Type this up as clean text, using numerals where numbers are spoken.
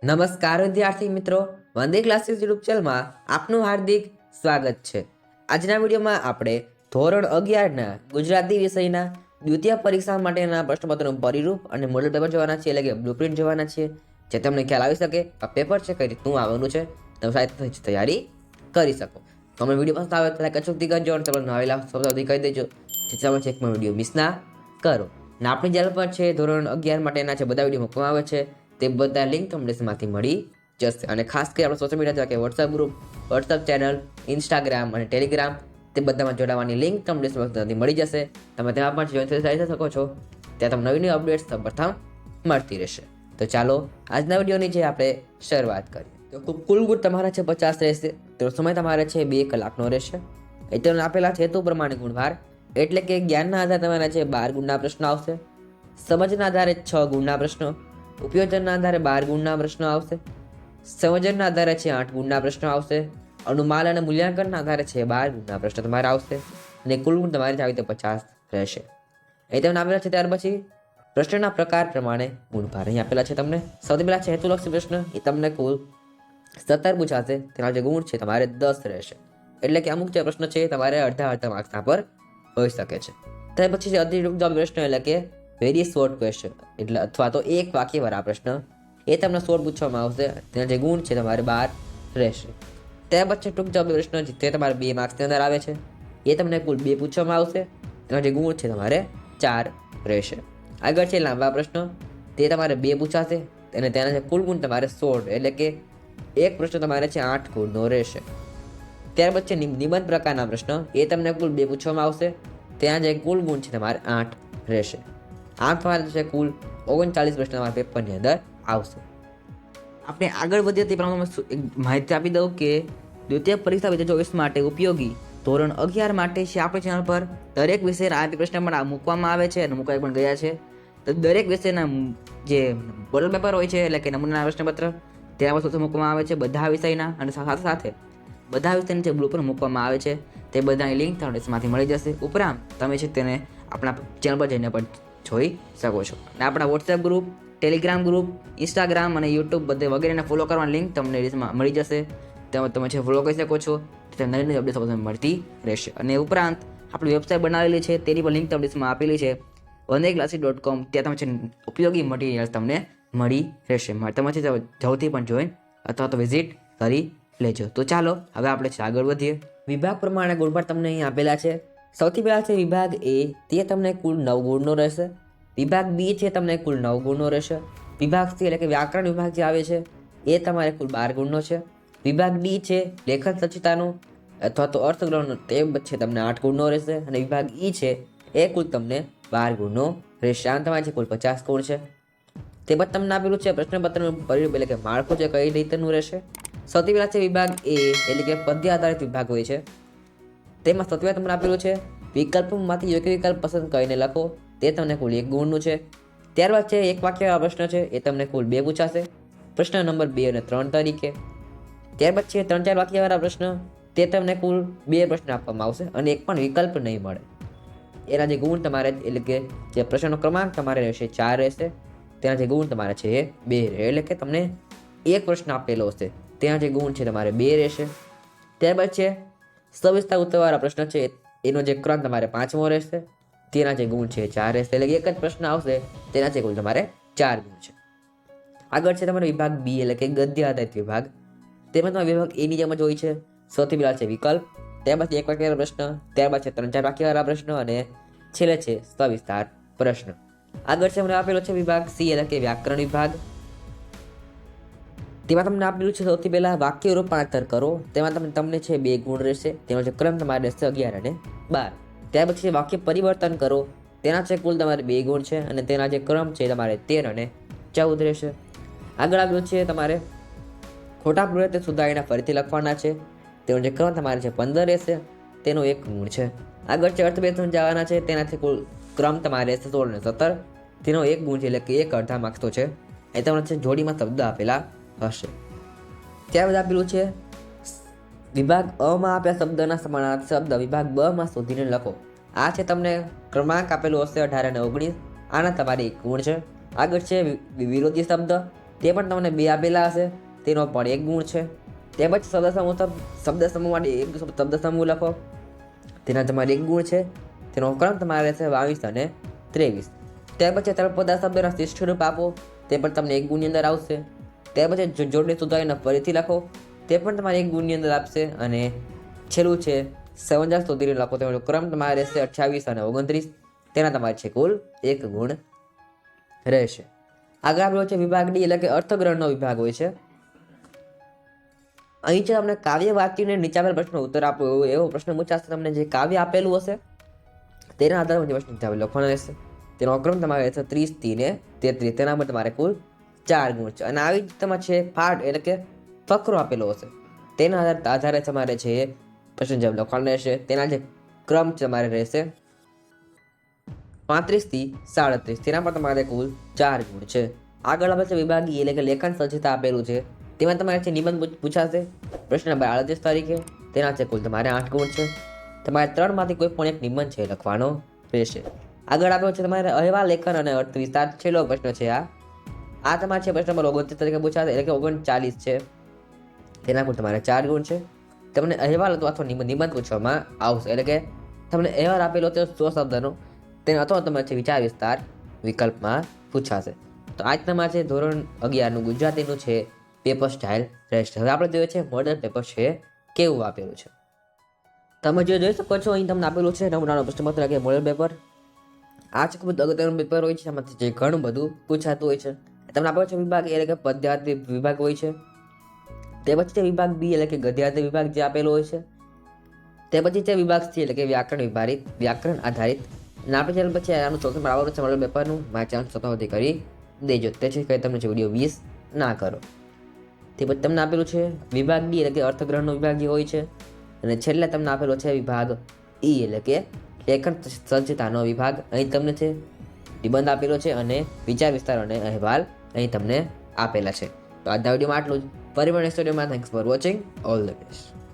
નમસ્કાર વિદ્યાર્થી મિત્રો, વંદે ક્લાસીસ યુટ્યુબ ચેનલમાં આપનું હાર્દિક સ્વાગત છે। આજના વિડીયોમાં આપણે ધોરણ 11ના ગુજરાતી વિષયના દ્વિતીય પરીક્ષા માટેના પ્રશ્નપત્રનું પરિરૂપ અને મોડેલ પેપર જોવાના છે, એટલે કે બ્લુપ્રિન્ટ જોવાના છે, જે તમને ખ્યાલ આવી શકે આ પેપર છે કઈ રીતનું આવવાનું છે, તમે સારી તૈયારી કરી શકો। તમે વિડીયો પસંદ આવે તો લાઈક અચૂકથી કરજો અને તમને આવેલા સૌથી કહી દેજો, જેથી તમે ચેકમાં વિડીયો મિસ ના કરો। અને આપણી ચેનલ પર છે ધોરણ 11 માટેના છે બધા વિડીયો મૂકવામાં આવે છે, તે બધા લિંક તમને માંથી મળી જશે। અને ખાસ કરી આપણે સોશિયલ મીડિયા જેવા કે WhatsApp group, WhatsApp channel, Instagram અને ટેલિગ્રામ, તે બધામાં જોડાવાની લિંક તમને મળી જશે। તમે તેમાં પણ જોઈન થઈ શકો છો, ત્યાં તમને નવી નવી અપડેટ્સ પ્રથમ મળતી રહેશે। તો ચાલો આજના વિડીયોની જે આપણે શરૂઆત કરીએ। તો કુલ ગુણ તમારા છે 50 રહેશે, તો સમય તમારે છે 2 કલાકનો રહેશે। એ તમને આપેલા છે હેતુ પ્રમાણે ગુણભાર, એટલે કે જ્ઞાનના આધારે તમારા છે 12 ગુણના પ્રશ્ન આવશે, સમજના આધારે 6 ગુણના પ્રશ્નો, ઉપયોજનના આધારે 12 ગુણના પ્રશ્નો આવશે, સંયોજનના આધારે છે 8 ગુણના પ્રશ્નો આવશે, અનુમાન અને મૂલ્યાંકનના આધારે છે 12 ગુણના પ્રશ્નો તમારે આવશે, અને કુલ ગુણ તમારે આવી રીતે 50 રહેશે। એ તમને આપેલા છે। ત્યાર પછી પ્રશ્નના પ્રકાર પ્રમાણે ગુણભાર અહીં આપેલા છે તમને। સૌથી પહેલા છે હેતુલક્ષી પ્રશ્ન, એ તમને કુલ 17 પૂછાશે, તેના જે ગુણ છે તમારે 10 રહેશે, એટલે કે અમુક જે પ્રશ્ન છે તમારે અડધા માર્ક્સના પર હોઈ શકે છે। ત્યાર પછી છે અધિકૃત જવાબ પ્રશ્ન, એટલે કે વેરી શોર્ટ ક્વેશ્ચન, એટલે અથવા તો એક વાક્ય વાળા પ્રશ્ન, એ તમને 16 પૂછવામાં આવશે, તેના જે ગુણ છે તમારે 12 રહેશે। ત્યાર પછી ટૂંક જવાબ પ્રશ્ન, જે તમારે 2 માર્ક્સની અંદર આવે છે, એ તમને કુલ 2 પૂછવામાં આવશે, તેના જે ગુણ છે તમારે 4 રહેશે। આગળ છે લાંબા પ્રશ્નો, તે તમારે 2 પૂછાશે અને તેના જે કુલ ગુણ તમારે 16, એટલે કે એક પ્રશ્ન તમારે છે 8 ગુણનો રહેશે। ત્યાર પછી નિબંધ પ્રકારના પ્રશ્નો, એ તમને કુલ 2 પૂછવામાં આવશે, ત્યાં જે કુલ ગુણ છે તમારે 8 રહેશે। આમ તમારે છે કુલ 39 પ્રશ્ન તમારા પેપરની અંદર આવશે। આપણે આગળ વધીએ તે પ્રમાણે માહિતી આપી દઉં કે દ્વિતીય પરીક્ષા 2024 માટે ઉપયોગી ધોરણ 11 માટે છે આપણી ચેનલ પર દરેક વિષયના આરપી પ્રશ્ન પણ મૂકવામાં આવે છે અને મુકાઈ પણ ગયા છે। તો દરેક વિષયના જે મોડલ પેપર હોય છે, એટલે કે નમૂનાના પ્રશ્નપત્ર, તેના વસ્તુ મૂકવામાં આવે છે બધા વિષયના, અને સાથે સાથે બધા વિષયની જે બ્લુપ્રિન્ટ મૂકવામાં આવે છે, તે બધાની લિંક તમને માંથી મળી જશે। ઉપરાંત તમે છે તેને આપણા ચેનલ પર જઈને પણ જોઈ શકો છો, અને આપણા WhatsApp group, Telegram group, Instagram અને યુટ્યુબ બધે વગેરેને ફોલો કરવાની લિંક તમને મળી જશે, તેમાં તમે છે ફોલો કરી શકો છો, નવી નવી અપડેટ્સ તમને મળતી રહેશે। અને ઉપરાંત આપણી વેબસાઇટ બનાવેલી છે, તેની પણ લિંક તમને આપેલી છે wandeclasses.com, ત્યાં તમે છે ઉપયોગી મટીરિયલ્સ તમને મળી રહેશે, તમે છે જલ્દી પણ જોઈન અથવા તો વિઝિટ કરી લેજો। તો ચાલો હવે આપણે આગળ વધીએ। વિભાગ પ્રમાણે ગુણભાર તમને અહીં આપેલા છે। સૌથી પહેલા છે વિભાગ એ, તે તમને કુલ 9 ગુણનો રહેશે। વિભાગ બી છે તમને કુલ 9 ગુણનો રહેશે। વિભાગ સી એટલે કે વ્યાકરણ વિભાગ જે આવે છે, એ તમારે કુલ 12 ગુણનો છે। વિભાગ ડી છે લેખન સચિતાનો અથવા તો અર્થગ્રહણનો, તે છે તમને 8 ગુણનો રહેશે। અને વિભાગ ઈ છે એ કુલ તમને 12 ગુણનો રહેશે। આમ તમારે કુલ 50 ગુણ છે। તે બાદ તમને આપેલું છે પ્રશ્નપત્રનું પરિરૂપ, એટલે કે માળખું છે કઈ રીતનું રહેશે। સૌથી પહેલા છે વિભાગ એ, એટલે કે પદ્ય આધારિત વિભાગ હોય છે, તેમાં સૌથી પહેલા તમને આપેલું છે વિકલ્પોમાંથી યોગ્ય વિકલ્પ પસંદ કરીને લખો, તે તમને કુલ 1 ગુણનું છે। ત્યારબાદ છે એક વાક્ય પ્રશ્ન છે, એ તમને કુલ 2 પૂછાશે, પ્રશ્ન નંબર 2 અને 3 તરીકે। ત્યારબાદ છે 3-4 વાક્યવાળા પ્રશ્ન, તે તમને કુલ 2 પ્રશ્ન આપવામાં આવશે અને એક પણ વિકલ્પ નહીં મળે। એના જે ગુણ તમારે, એટલે કે જે પ્રશ્નનો ક્રમાંક તમારે રહેશે 4 રહેશે, તેના જે ગુણ તમારે છે એ 2 રહે, એટલે કે તમને એક પ્રશ્ન આપેલો હશે, તેના જે ગુણ છે તમારે 2 રહેશે। ત્યારબાદ છે સવિસ્તાર ઉત્તરવાળા પ્રશ્ન છે, એનો જે ક્રમ તમારે 5મો રહેશે, તેના જે ગુણ છે 4 રહેશે, એટલે એક જ પ્રશ્ન આવશે, તેના જે ગુણ તમારે 4 ગુણ છે। આગળ છે તમારો વિભાગ બી, એટલે કે ગદ્ય આધારિત વિભાગ, તેમાં તમારે વિભાગ એની જેમ જ હોય છે। સૌથી પહેલા છે વિકલ્પ, ત્યારબાદ એક વાક્યવાળા પ્રશ્ન, ત્યારબાદ છે 3-4 વાક્યવાળા પ્રશ્ન, અને છેલ્લે છે સવિસ્તાર પ્રશ્ન। આગળ છે મને આપેલો છે વિભાગ સી, એટલે કે વ્યાકરણ વિભાગ, તેમાં તમને આપેલું છે સૌથી પહેલા વાક્ય રૂપાંતર કરો, તેમાં તમને છે 2 ગુણ રહેશે, તેનો જે ક્રમ તમારે રહેશે 11 અને 12। ત્યાર પછી વાક્ય પરિવર્તન કરો, તેના છે કુલ તમારે 2 ગુણ છે, અને તેના જે ક્રમ છે તમારે 13 અને 14 રહેશે। આગળ આવ્યું છે તમારે ખોટા પ્રયત્ન સુધારીને ફરીથી લખવાના છે, તેનો જે ક્રમ તમારે છે 15 રહેશે, તેનો 1 ગુણ છે। આગળ છે અર્થભેદ સમજાવવાના છે, તેનાથી કુલ ક્રમ તમારે રહેશે 16 અને 17, તેનો 1 ગુણ છે, એટલે કે 1 અડધા માર્ક્સ તો છે। એ તમને છે જોડીમાં શબ્દ આપેલા હશે। ત્યારબાદ આપેલું છે વિભાગ અ માં આપ્યા શબ્દના સમાનાર્થી શબ્દ વિભાગ બ માં શોધીને લખો। આ છે તમને ક્રમાંક આપેલું હશે 18 અને 19, આના તમારે 1 ગુણ છે। આગળ છે વિરોધી શબ્દ, તે પણ તમને 2 આપેલા હશે, તેનો પણ 1 ગુણ છે. તે પછી શબ્દ સમૂહ માટે એક શબ્દ સમૂહ લખો, તેના તમારે 1 ગુણ છે. તેનો ક્રમ તમારે રહેશે 22 અને 23. ત્યાર પછી તળપદા શબ્દના શિષ્ટ રૂપ આપો, તે પણ તમને 1 ગુણની અંદર આવશે. ત્યાર પછી જોડણી સુધારીને ફરીથી લખો, તે પણ તમારે 1 ગુણની અંદર આપશે. અને છેલ્લું છે સમંજસ સુધીને લખો, તેનો ક્રમ તમારે રહેશે 28 અને 29. તેના તમારે છે કુલ 1 ગુણ રહેશે. આગળ આપણો છે વિભાગ ડી એટલે કે અર્થગ્રહણનો વિભાગ હોય છે. અહીં છે તમને કાવ્ય વાંચીને નીચે આપેલ પ્રશ્નનો ઉત્તર આપો એવો પ્રશ્ન પૂછાશે. તમને જે કાવ્ય આપેલું હશે તેના આધારે પ્રશ્ન લખવાનો રહેશે. તેનો ક્રમ તમારે રહેશે 30 થી ને 33. તેના પર તમારે કુલ 4 ગુણ છે. અને આવી જ તમારે છે પાઠ એટલે કે ફકરો આપેલો હશે, તેના આધારે તમારે છે પ્રશ્ન જવાબ લખવાનો રહેશે. તેના જે ક્રમ તમારે રહેશે 35 થી 37. તેના પર તમારે કુલ 4 ગુણ છે. આગળ આપણે છે વિભાગ ઈ એટલે કે લેખન સજ્જતા આપેલું છે. તેમાં તમારે છે નિબંધ પૂછાશે પ્રશ્ન નંબર 38 તારીખે. તેના છે કુલ તમારે 8 ગુણ છે. તમારે 3 માંથી કોઈ પણ એક નિબંધ છે લખવાનો રહેશે. આગળ આપ્યો છે તમારે અહેવાલ લેખન અને અર્થ વિસ્તાર. છેલ્લો પ્રશ્ન છે આ તમારે છે પ્રશ્ન નંબર 29 તારીખે પૂછાશે એટલે કે 39 છે. તેના પર તમારે 4 ગુણ છે. તમને અહેવાલ અથવા નિબંધ પૂછવામાં આવશે એટલે કે તમને અહેવાલ આપેલો તો 100 શબ્દનો, તેનો અથવા તમારે છે વિચાર વિસ્તાર વિકલ્પમાં પૂછાશે. તો આજ તમારે છે ધોરણ 11નું ગુજરાતીનું છે પેપર સ્ટાઇલ રહેશે. હવે આપણે જોઈએ છે મોડલ પેપર છે કેવું આપેલું છે. તમે જે જોઈ શકો છો અહીં તમને આપેલું છે નમૂનાનો પ્રશ્નપત્ર કે મોડલ પેપર. આ છે ખૂબ જ અગત્યનું પેપર હોય છે. આમાંથી જે ઘણું બધું પૂછાતું હોય છે. તમને આપેલો છે વિભાગ એટલે કે પદ્યાર્થી વિભાગ હોય છે. તે પછી છે વિભાગ બી એટલે કે ગદ્યાર્થી વિભાગ જે આપેલો હોય છે. તે પછી છે વિભાગ સી એટલે કે વ્યાકરણ આધારિત. અને આપણે ચેનલ પછી આનું ચોક્કસ આવવાનું છે મોડલ પેપરનું. મારા ચેનલ સતાવતી કરી દેજો. તે છે કંઈ તમને વિડીયો 20 ના કરો. તે પછી તમને આપેલું છે વિભાગ ડી એટલે કે અર્થગ્રહણનો વિભાગ જે હોય છે. અને છેલ્લે તમને આપેલો છે વિભાગ ઈ એટલે કે લેખન સજ્જતાનો વિભાગ. અહીં તમને છે નિબંધ આપેલો છે અને વિચાર વિસ્તાર અને અહેવાલ અહીં તમને આપેલા છે. તો આજના વિડીયોમાં આટલું જ. ફરી પણ નેક્સ્ટ વિડીયોમાં. Thanks for watching. All the best.